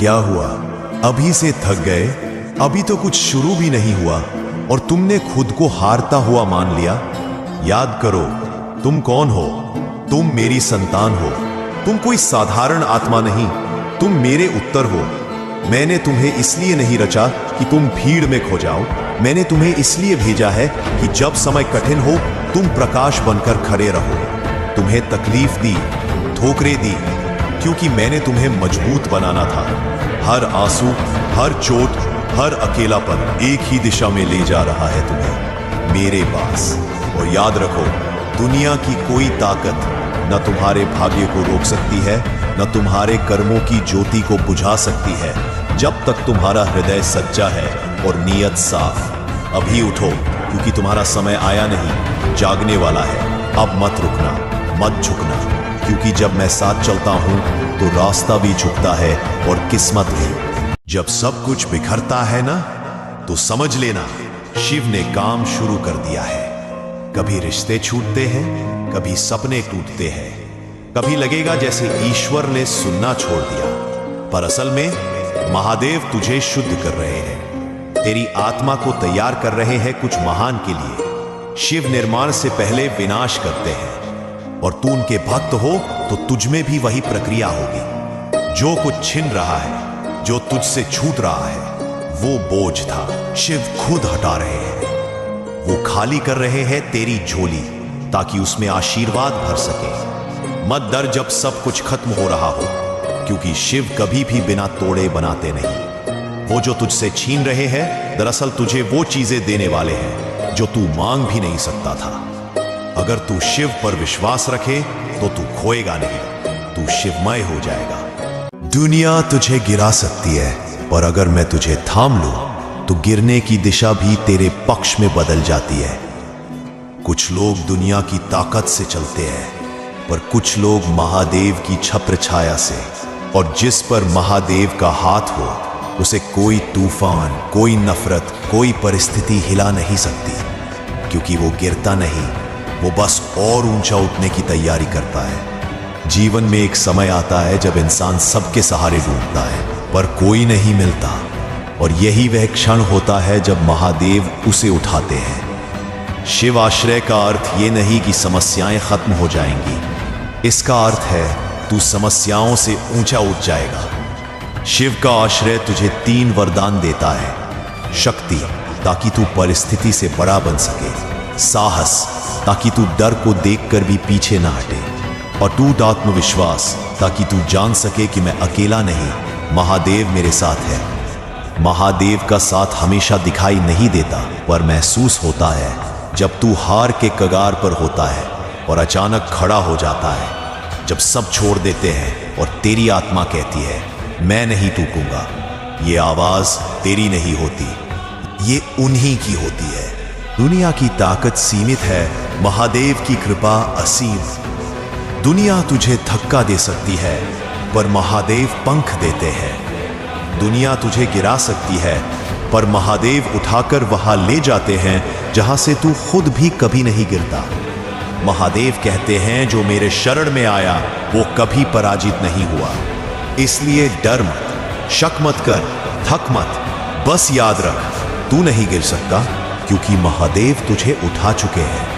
क्या हुआ? अभी से थक गए? अभी तो कुछ शुरू भी नहीं हुआ और तुमने खुद को हारता हुआ मान लिया। याद करो, तुम कौन हो? तुम मेरी संतान हो। तुम कोई साधारण आत्मा नहीं, तुम मेरे उत्तर हो। मैंने तुम्हें इसलिए नहीं रचा कि तुम भीड़ में खो जाओ। मैंने तुम्हें इसलिए भेजा है कि जब समय कठिन हो तुम प्रकाश बनकर खड़े रहो। तुम्हें तकलीफ दी, ठोकरें दी, क्योंकि मैंने तुम्हें मजबूत बनाना था। हर आंसू, हर चोट, हर अकेलापन एक ही दिशा में ले जा रहा है तुम्हें, मेरे पास। और याद रखो, दुनिया की कोई ताकत न तुम्हारे भाग्य को रोक सकती है, न तुम्हारे कर्मों की ज्योति को बुझा सकती है, जब तक तुम्हारा हृदय सच्चा है और नीयत साफ। अभी उठो, क्योंकि तुम्हारा समय आया नहीं, जागने वाला है। अब मत रुकना, मत झुकना, क्योंकि जब मैं साथ चलता हूं तो रास्ता भी झुकता है और किस्मत भी। जब सब कुछ बिखरता है ना, तो समझ लेना शिव ने काम शुरू कर दिया है। कभी रिश्ते छूटते हैं, कभी सपने टूटते हैं, कभी लगेगा जैसे ईश्वर ने सुनना छोड़ दिया, पर असल में महादेव तुझे शुद्ध कर रहे हैं। तेरी आत्मा को तैयार कर रहे हैं कुछ महान के लिए। शिव निर्माण से पहले विनाश करते हैं, और तू उनके भक्त हो तो तुझ में भी वही प्रक्रिया होगी। जो कुछ छिन रहा है, जो तुझसे छूट रहा है, वो बोझ था, शिव खुद हटा रहे हैं। वो खाली कर रहे हैं तेरी झोली, ताकि उसमें आशीर्वाद भर सके। मत डर जब सब कुछ खत्म हो रहा हो, क्योंकि शिव कभी भी बिना तोड़े बनाते नहीं। वो जो तुझसे छीन रहे हैं, दरअसल तुझे वो चीजें देने वाले हैं जो तू मांग भी नहीं सकता था। अगर तू शिव पर विश्वास रखे तो तू खोएगा नहीं, तू शिवमय हो जाएगा। दुनिया तुझे गिरा सकती है, पर अगर मैं तुझे थाम लूं तो गिरने की दिशा भी तेरे पक्ष में बदल जाती है। कुछ लोग दुनिया की ताकत से चलते हैं, पर कुछ लोग महादेव की छत्र छाया से। और जिस पर महादेव का हाथ हो, उसे कोई तूफान, कोई नफरत, कोई परिस्थिति हिला नहीं सकती, क्योंकि वो गिरता नहीं, वो बस और ऊंचा उठने की तैयारी करता है। जीवन में एक समय आता है जब इंसान सबके सहारे ढूंढता है, पर कोई नहीं मिलता, और यही वह क्षण होता है जब महादेव उसे उठाते हैं। शिव आश्रय का अर्थ ये नहीं कि समस्याएं खत्म हो जाएंगी, इसका अर्थ है तू समस्याओं से ऊंचा उठ जाएगा। शिव का आश्रय तुझे 3 वरदान देता है। शक्ति, ताकि तू परिस्थिति से बड़ा बन सके। साहस, ताकि तू डर को देखकर भी पीछे ना हटे। अटूट आत्मविश्वास, ताकि तू जान सके कि मैं अकेला नहीं, महादेव मेरे साथ है। महादेव का साथ हमेशा दिखाई नहीं देता, पर महसूस होता है जब तू हार के कगार पर होता है और अचानक खड़ा हो जाता है। जब सब छोड़ देते हैं और तेरी आत्मा कहती है, मैं नहीं टूटूंगा। ये आवाज तेरी नहीं होती, ये उन्हीं की होती है। दुनिया की ताकत सीमित है, महादेव की कृपा असीम। दुनिया तुझे धक्का दे सकती है, पर महादेव पंख देते हैं। दुनिया तुझे गिरा सकती है, पर महादेव उठाकर वहां ले जाते हैं जहां से तू खुद भी कभी नहीं गिरता। महादेव कहते हैं, जो मेरे शरण में आया वो कभी पराजित नहीं हुआ। इसलिए डर मत, शक मत कर, थक मत, बस याद रख, तू नहीं गिर सकता, क्योंकि महादेव तुझे उठा चुके हैं।